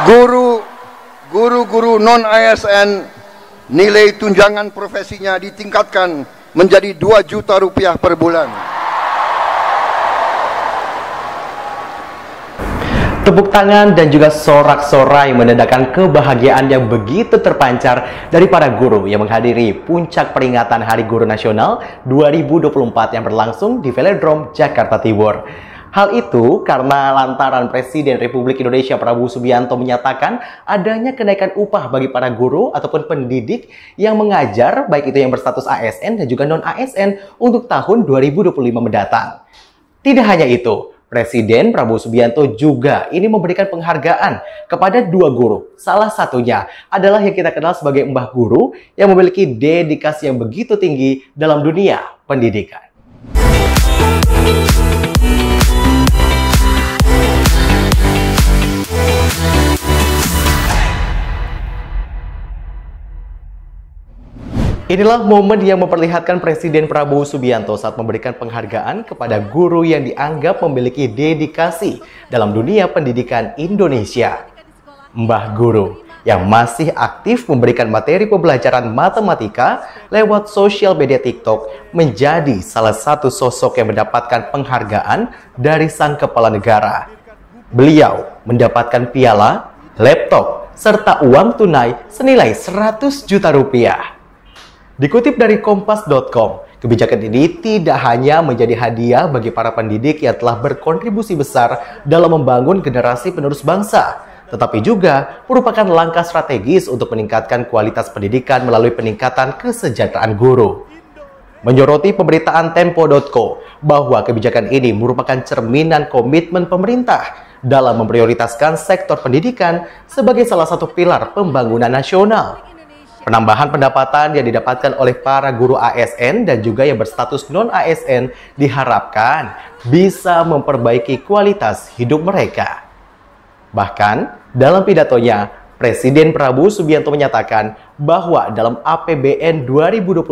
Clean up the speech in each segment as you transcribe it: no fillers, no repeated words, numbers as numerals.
Guru-guru non-ASN nilai tunjangan profesinya ditingkatkan menjadi 2 juta rupiah per bulan. Tepuk tangan dan juga sorak-sorai menandakan kebahagiaan yang begitu terpancar dari para guru yang menghadiri puncak peringatan Hari Guru Nasional 2024 yang berlangsung di Velodrome, Jakarta Timur. Hal itu karena lantaran Presiden Republik Indonesia Prabowo Subianto menyatakan adanya kenaikan upah bagi para guru ataupun pendidik yang mengajar, baik itu yang berstatus ASN dan juga non-ASN untuk tahun 2025 mendatang. Tidak hanya itu, Presiden Prabowo Subianto juga ini memberikan penghargaan kepada 2 guru. Salah satunya adalah yang kita kenal sebagai Mbah Guru yang memiliki dedikasi yang begitu tinggi dalam dunia pendidikan. Inilah momen yang memperlihatkan Presiden Prabowo Subianto saat memberikan penghargaan kepada guru yang dianggap memiliki dedikasi dalam dunia pendidikan Indonesia. Mbah Guru yang masih aktif memberikan materi pembelajaran matematika lewat sosial media TikTok menjadi salah satu sosok yang mendapatkan penghargaan dari sang kepala negara. Beliau mendapatkan piala, laptop, serta uang tunai senilai 100 juta rupiah. Dikutip dari kompas.com, kebijakan ini tidak hanya menjadi hadiah bagi para pendidik yang telah berkontribusi besar dalam membangun generasi penerus bangsa, tetapi juga merupakan langkah strategis untuk meningkatkan kualitas pendidikan melalui peningkatan kesejahteraan guru. Menyoroti pemberitaan Tempo.co bahwa kebijakan ini merupakan cerminan komitmen pemerintah dalam memprioritaskan sektor pendidikan sebagai salah satu pilar pembangunan nasional. Penambahan pendapatan yang didapatkan oleh para guru ASN dan juga yang berstatus non-ASN diharapkan bisa memperbaiki kualitas hidup mereka. Bahkan, dalam pidatonya, Presiden Prabowo Subianto menyatakan bahwa dalam APBN 2025,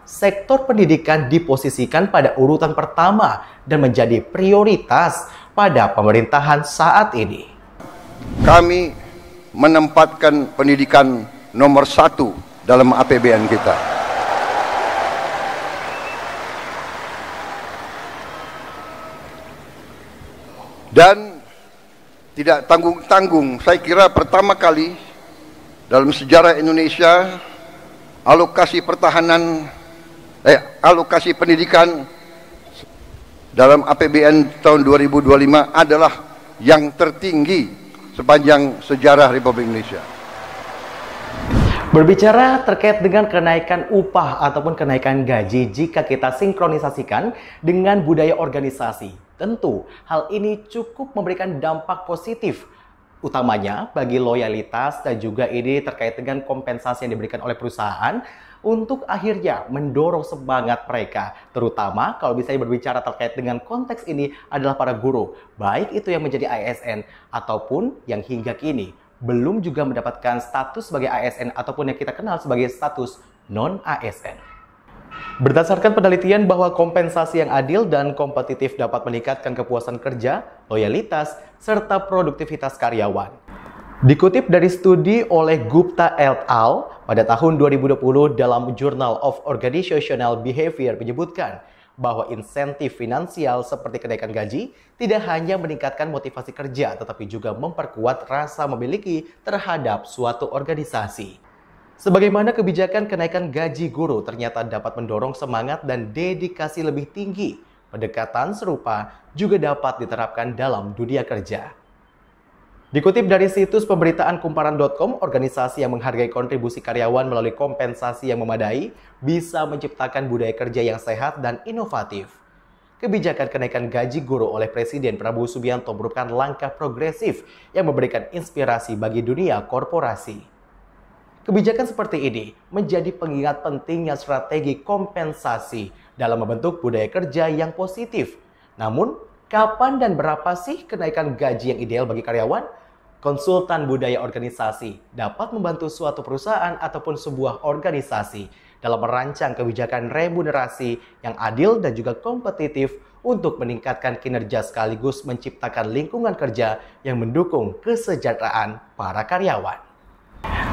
sektor pendidikan diposisikan pada urutan pertama dan menjadi prioritas pada pemerintahan saat ini. Kami menempatkan pendidikan nomor 1 dalam APBN kita. Dan tidak tanggung-tanggung, saya kira pertama kali dalam sejarah Indonesia alokasi pendidikan dalam APBN tahun 2025 adalah yang tertinggi sepanjang sejarah Republik Indonesia. Berbicara terkait dengan kenaikan upah ataupun kenaikan gaji jika kita sinkronisasikan dengan budaya organisasi, tentu hal ini cukup memberikan dampak positif, utamanya bagi loyalitas dan juga ini terkait dengan kompensasi yang diberikan oleh perusahaan untuk akhirnya mendorong semangat mereka, terutama kalau bisa berbicara terkait dengan konteks ini adalah para guru, baik itu yang menjadi ASN ataupun yang hingga kini belum juga mendapatkan status sebagai ASN ataupun yang kita kenal sebagai status non-ASN. Berdasarkan penelitian bahwa kompensasi yang adil dan kompetitif dapat meningkatkan kepuasan kerja, loyalitas, serta produktivitas karyawan. Dikutip dari studi oleh Gupta et al. Pada tahun 2020 dalam Journal of Organizational Behavior menyebutkan bahwa insentif finansial seperti kenaikan gaji tidak hanya meningkatkan motivasi kerja, tetapi juga memperkuat rasa memiliki terhadap suatu organisasi. Sebagaimana kebijakan kenaikan gaji guru ternyata dapat mendorong semangat dan dedikasi lebih tinggi, pendekatan serupa juga dapat diterapkan dalam dunia kerja. Dikutip dari situs pemberitaan kumparan.com, organisasi yang menghargai kontribusi karyawan melalui kompensasi yang memadai bisa menciptakan budaya kerja yang sehat dan inovatif. Kebijakan kenaikan gaji guru oleh Presiden Prabowo Subianto merupakan langkah progresif yang memberikan inspirasi bagi dunia korporasi. Kebijakan seperti ini menjadi pengingat pentingnya strategi kompensasi dalam membentuk budaya kerja yang positif. Namun, kapan dan berapa sih kenaikan gaji yang ideal bagi karyawan? Konsultan budaya organisasi dapat membantu suatu perusahaan ataupun sebuah organisasi dalam merancang kebijakan remunerasi yang adil dan juga kompetitif untuk meningkatkan kinerja sekaligus menciptakan lingkungan kerja yang mendukung kesejahteraan para karyawan.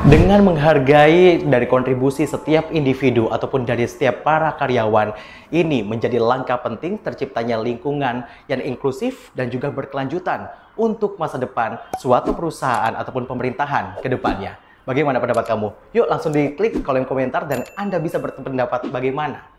Dengan menghargai dari kontribusi setiap individu ataupun dari setiap para karyawan, ini menjadi langkah penting terciptanya lingkungan yang inklusif dan juga berkelanjutan untuk masa depan suatu perusahaan ataupun pemerintahan ke depannya. Bagaimana pendapat kamu? Yuk langsung diklik kolom komentar dan Anda bisa berpendapat bagaimana.